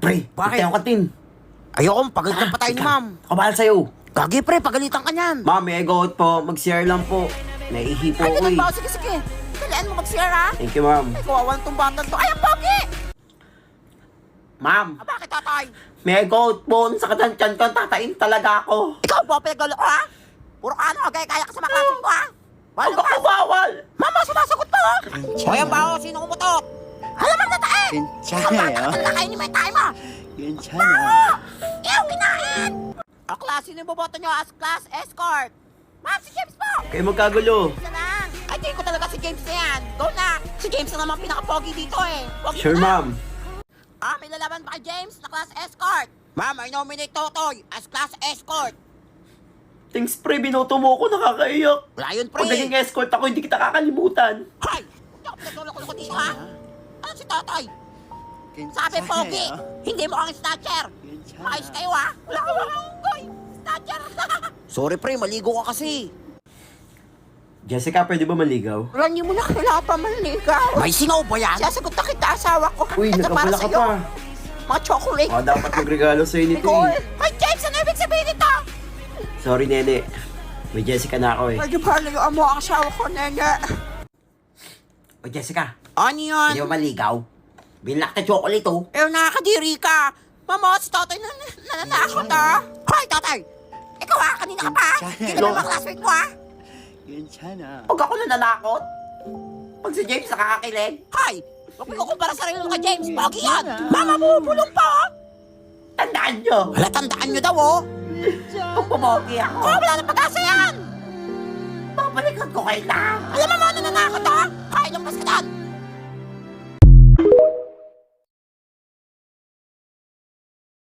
Pre, Bakit? tayo katin. Ayoko, pagalitan pa tayo ni ma'am. Kabahal sa'yo. Gagi pre, pagalitan ka niyan. Ma'am, may go out po. Mag-share lang po. Naihi po Ay, ako ganun eh. ba? Sige, sige. Kailan mo mag-share ha? Thank you, ma'am. Ay, kawawan tong batang to. Ay, ang pogi! Ma'am, Bakit tatay? may go out po. Sa katansyan ko, tatain talaga ako. Ikaw po, pinagalo ko ha? Puro ka ano, kaya ka sa mga klase ko ha? Huwag ako bawal. Mama, sumasagot pa ha? O yan ba o? Sino kumutok? Alam mo na tae! 괜찮아요. Ang kainin mo yung tae mo! 괜찮아. Ew, kinain! Ang klase, sino yung boboto nyo as class escort? Ma'am, si James po! Kayo magkagulo. Isa lang. Ay, tingin ko talaga si James na yan. Go na! Si James na naman pinaka-pogi dito eh. Pogi Sure, na. ma'am. May lalaban pa kay James na class escort. Ma'am, I nominate Totoy as class escort. Thanks, pre. Binoto mo ako. Nakakaiyak. Wala yun, Pag pre. naging escort ako, hindi kita kakalimutan. Hoy! Hindi ako pinaguloko dito, ha? Ano si Totoy? Sabi, pogi! Hindi mo ang snatcher! Ayos kayo, ha? Wala ka walang unggoy! Snatcher! Sorry, pre. Maligo ka kasi. Jessica, pwede ba maligaw? Ranyo mo na kailangan pa manligaw. May singaw ba yan? Sasagot na kita, asawa ko. Uy, Ito para nagkabala ka sa'yo. pa. Mga chocolate. Oh, dapat magregalo sa'yo nito Nicole! eh. Ay, James! Ano ibig sabihin nito? Sorry, nene. May Jessica na ako eh. Medyo palayuan mo ang asawa ko, nene. O, Jessica, Ano pwede yun? ba maligaw? Binlock na chocolate oh. Eh, nakakadiri ka. Mama, si tatay nananakot, ha? Hoy, tatay! Ikaw, ha? Kanina ka pa, ha? Hindi ka Hello? naman classmate mo, ha? 괜찮아. Huwag ako nananakot. Pag si James nakakakilig. Hoy! Huwag mo kumpara sarili mo kay James. Pogi yan. Mama mo, bulong pa, ha? Tandaan nyo. Wala, tandaan nyo daw, oh. Kung pumogi ako, Oh, wala na pag-asa yan. babalikan ko kayo lang. Alam mo, nananakot, ha? Hoy, lumpas ka doon.